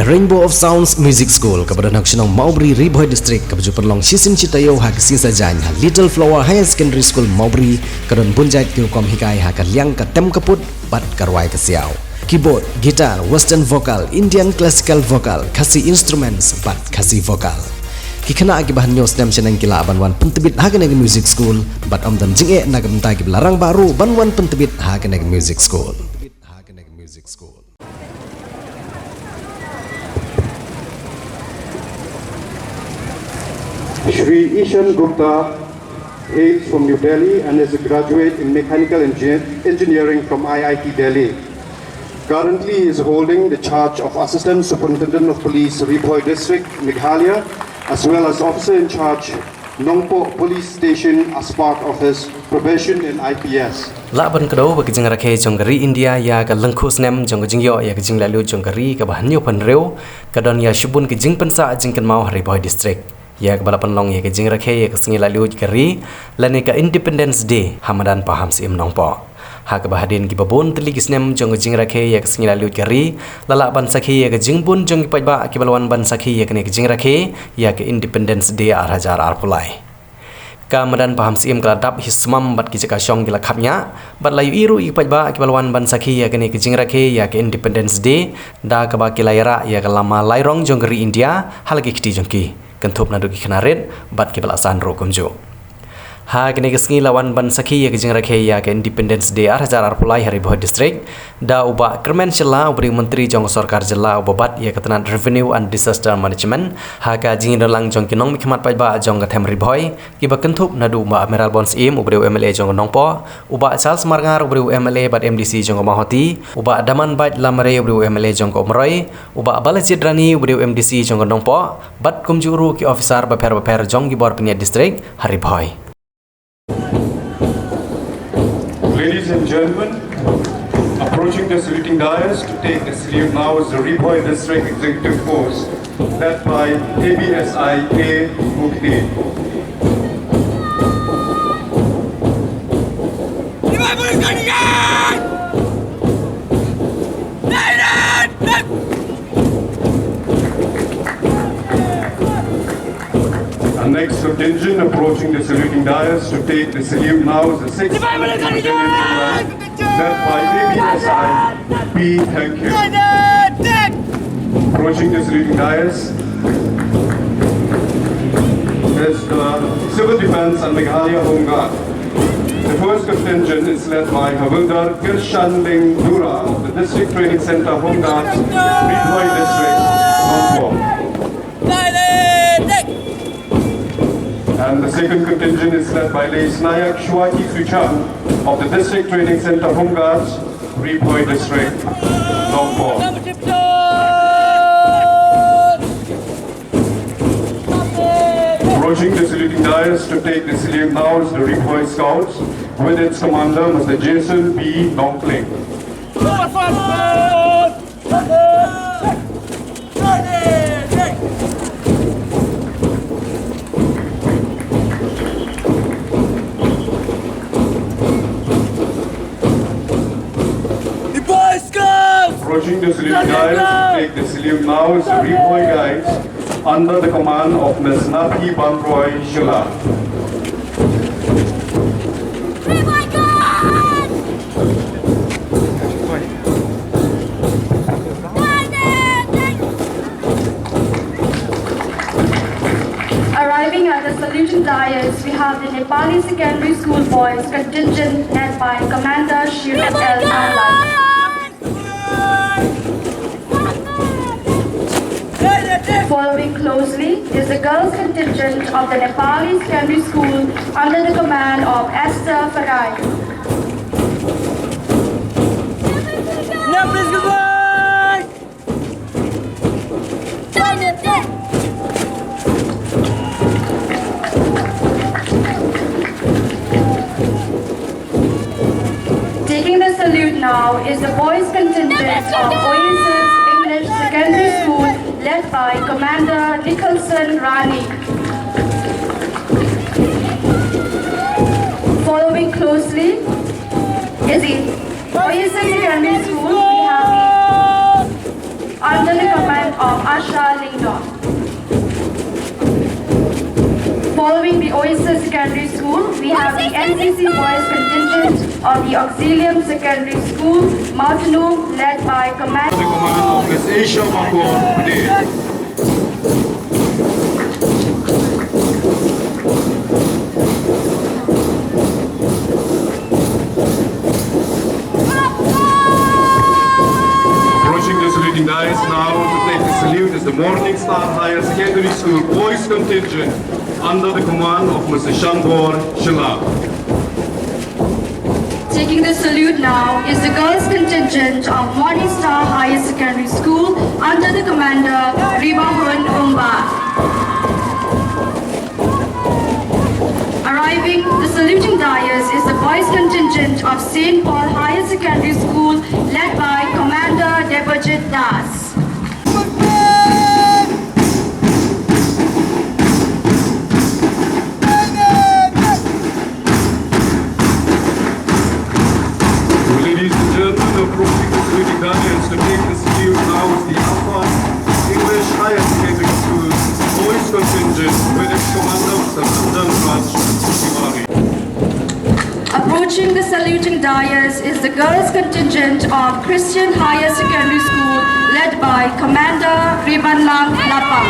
Rainbow of Sounds Music School kepada Shillong Maubri Bhoi District kepada perlong sisin citayo hak sisa jan Little Flower Higher Secondary School Maubri kedan bunjait kilkom hikai hak liang ke tem kaput bat karwai ke siau keyboard, gitar, western vocal, Indian classical vocal, kasi instruments bat kasi vocal kikena akibahan news nem senang kila banwan pentebit hak neg music school bat amdan jinge nagam tagi larang baru banwan pentebit hak neg music school. Shri Ishan Gupta hails from New Delhi and is a graduate in mechanical engineering from IIT Delhi. Currently he is holding the charge of Assistant Superintendent of Police, Bhoi District, Meghalaya, as well as Officer in Charge, Nongpoh Police Station as part of his probation in IPS. Laban kedua bagi jeng Rakhe jonggari India ya ke lengkus nem jong jeng yo ya ke jeng Laitluid jonggari ke bahan yo penreu ke don ya shubun ke jeng pensa jeng ken mau Bhoi District. Ya ke balapan long ya ke jeng Rakhe ya ke Sngi Laitluid keri lani ke Independence Day Hamadan paham sim Nongpoh. Ha ke bahadin ki babon teli kisnem jong jeng Rakhe ya ke Sngi Laitluid keri lala ban sakhi ya ke jeng bun jong ki pajba ki balwan ban sakhi ya ke jeng Rakhe ya ke Independence Day arhajar arpulai. Kamadan paham sim keladap hismam bat ki jaka syong gila kapnya bat layu iru i pajba ki balwan ban sakhi ya ke jeng Rakhe ya ke Independence Day da ke ba ki layra ya ke lama lairong jong geri India halagi kiti jongki kentup nadu ki kanarit bat ki balasan ro kumjo ha kene Sngi lawan ban sakhi ya ke jeng Rakhe ya ke Independence Day arhajar arpulai Bhoi District da uba Kyrmen Shylla ubri menteri jong sarkar jilla ubabat ya ke tenat revenue and disaster management ha ka jing dalang jong kinong mikmat pajba jong ka them Bhoi ki ba kentup nadu uba Admiral Bons im ubri MLA jong Nongpoh uba Charles Marngar ubri MLA bat MDC jong Mahoti uba Daman bat Lamare ubri MLA jong Omroi uba Balajid Rani ubri MDC jong Nongpoh bat kumjuru ki officer baper jong gibor punya district Bhoi. Ladies and gentlemen, approaching the saluting dais to take the salute now is the Bhoi District Executive Force led by ABSI A. Mukti. Our next contingent approaching the saluting dais to take the salute now is the 6th led by ABSI P. Thank you. Approaching the saluting dais is the Civil Defence and Meghalaya Home Guard. The first contingent is led by Havildar Kirshanling Dura of the District Training Center Home Guards, Bhoi District, Nongpoh. And the second contingent is led by Lace Nayak Shwaki Suchan of the District Training Center Home Guards, Bhoi District, Nongpoh. Approaching the saluting dais to take the salute now is the Bhoi Scouts with its commander Mr. Jason B. Nongpling. Approaching the saluting dais to take the salute now is the Bhoi Guides under the command of Ms. Nathi Banroy Shylla. Arriving at the saluting dais, we have the Nepali Secondary School Boys contingent led by Commander Shylla. Following closely is the girls contingent of the Nepali Secondary School under the command of Esther Farai. Taking the salute now is the boys contingent of Oasis English Secondary School led by Commander Nicholson Rani. Following closely is the Oasis Secondary School. We have under the command of Asha Lingdon. Following the Oasis Secondary School, we have the NCC Boys contingent of the Auxilium Secondary School, Mountain led by Commander. The command of Miss Asia Makon today. Guys, now to take the salute is the Morning Star Higher Secondary School Boys contingent under the command of Mr. Shongkun, Shylla. Taking the salute now is the girls contingent of Morning Star Higher Secondary School under the commander phun. Arriving the saluting dais is the boys contingent of St. Paul Higher Secondary School led by Commander Debojit Das. Ladies and gentlemen, approaching the saluting dais to take the salute now is the Alpha English Higher Secondary School Boys contingent with its commander Mr. Approaching the saluting dais is the girls contingent of Christian Higher Secondary School led by Commander Ribanlang Lapang.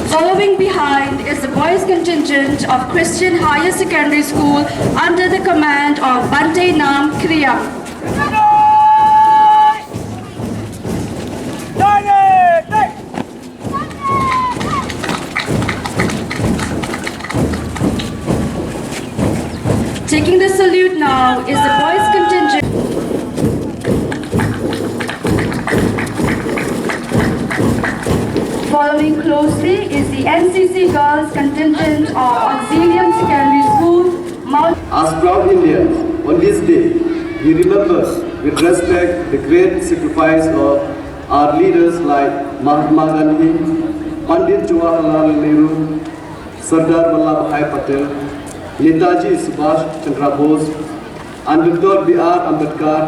Following behind is the boys contingent of Christian Higher Secondary School under the command of Bante Nam Kriyam. Taking the salute now is the boys contingent. Following closely is the NCC girls contingent of Auxilium Secondary School, Mount. As proud Indians, on this day, we remember with respect the great sacrifice of our leaders like Mahatma Gandhi, Pandit Jawaharlal Nehru, Sardar Vallabhbhai Patel, Netaji Subhash Chandra Bose, and Dr. B.R. Ambedkar.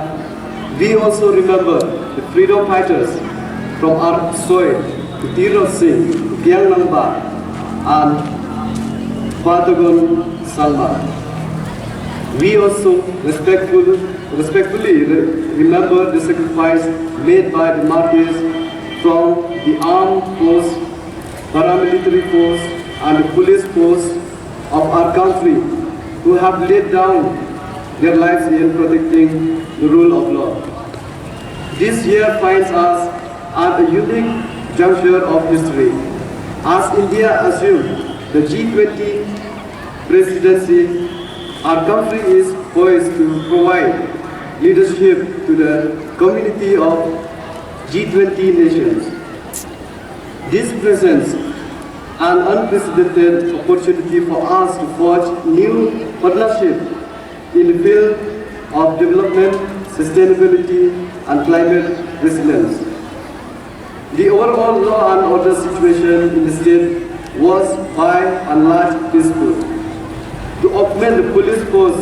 We also remember the freedom fighters from our soil, Tirot Singh, Gyang Nangba, and Patagon Salma. We also respectfully remember the sacrifice made by the martyrs from the armed force, paramilitary force, and the police force of our country who have laid down their lives in protecting the rule of law. This year finds us at a unique juncture of history. As India assumed the G20 presidency, our country is poised to provide leadership to the community of G20 nations. This presents an unprecedented opportunity for us to forge new partnership in the field of development, sustainability, and climate resilience. The overall law and order situation in the state was by and large peaceful. To augment the police force,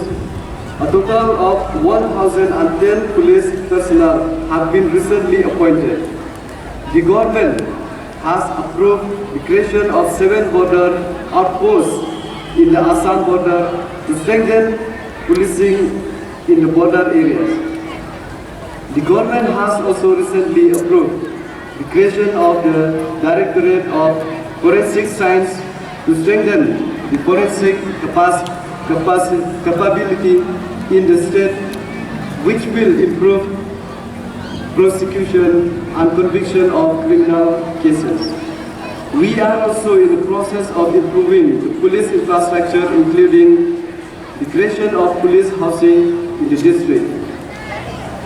a total of 1,010 police personnel have been recently appointed. The government has approved the creation of 7 border outposts in the Assam border to strengthen policing in the border areas. The government has also recently approved the creation of the Directorate of Forensic Science to strengthen the forensic capability in the state, which will improve prosecution and conviction of criminal cases. We are also in the process of improving the police infrastructure, including the creation of police housing in the district.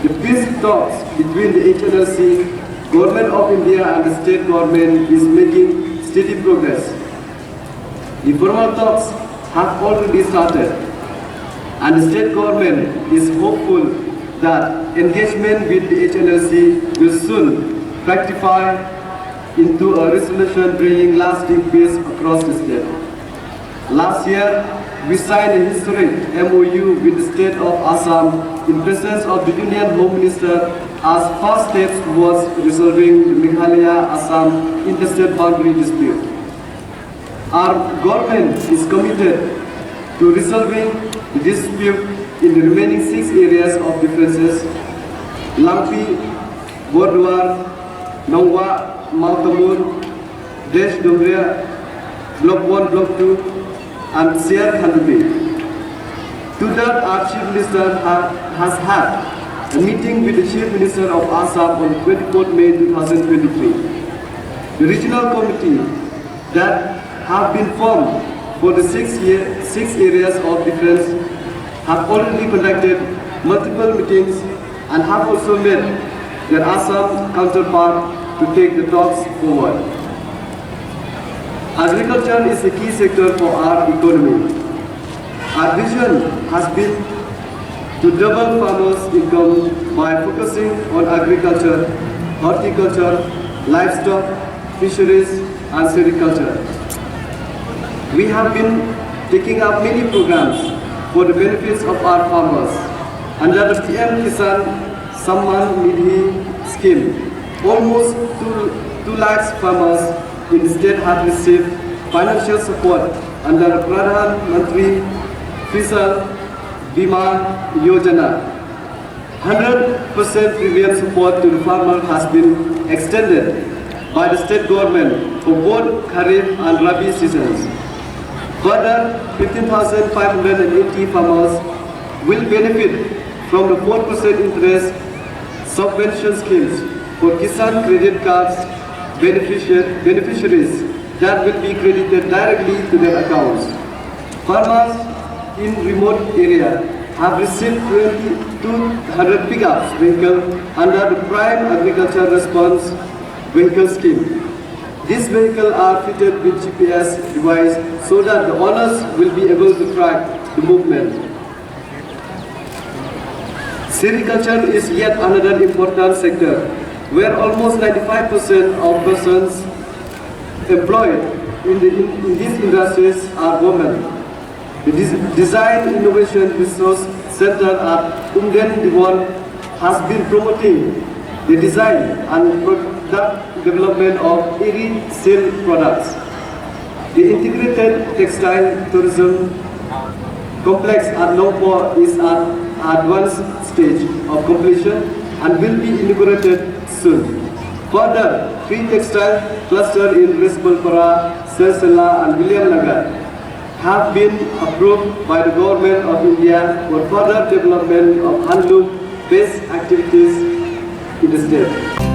The peace talks between the HNLC, Government of India and the state government is making steady progress. The formal talks have already started, and the state government is hopeful that engagement with the HNLC will soon fructify into a resolution bringing lasting peace across the state. Last year, we signed a historic MOU with the state of Assam in presence of the Union Home Minister as first steps towards resolving the Meghalaya-Assam interstate boundary dispute. Our government is committed to resolving the dispute in the remaining 6 areas of differences: Lampi, Bordwar, Nongwa, Maltamur, Desh Dongria, Block 1, Block 2, and Sierra Khandubi. To that, our Chief Minister has had a meeting with the Chief Minister of Assam on 24th May 2023. The regional committee that have been formed for the 6 areas of difference have already conducted multiple meetings and have also met their Assam counterpart to take the talks forward. Agriculture is a key sector for our economy. Our vision has been to double farmers' income by focusing on agriculture, horticulture, livestock, fisheries, and sericulture. We have been taking up many programs for the benefits of our farmers. Under the PM Kisan Samman Nidhi scheme, almost 2 lakhs farmers in the state have received financial support under Pradhan Mantri Fisal Bima Yojana. 100% premium support to the farmer has been extended by the state government for both Kharif and Rabi seasons. Further, 15,580 farmers will benefit from the 4% interest subvention schemes for Kisan credit cards beneficiaries that will be credited directly to their accounts. Farmers in remote area have received 200 pickups vehicle under the Prime Agriculture Response Vehicle Scheme. These vehicles are fitted with GPS device so that the owners will be able to track the movement. Sericulture is yet another important sector where almost 95% of persons employed in these industries are women. The Design Innovation Resource Center at Umden Devon has been promoting the design and product development of airy silk products. The integrated textile tourism complex at Nongpoh is at advanced stage of completion and will be inaugurated soon. Further, 3 textile clusters in Resbalpara, Sirsila and William Nagar have been approved by the Government of India for further development of handloom-based activities in the state.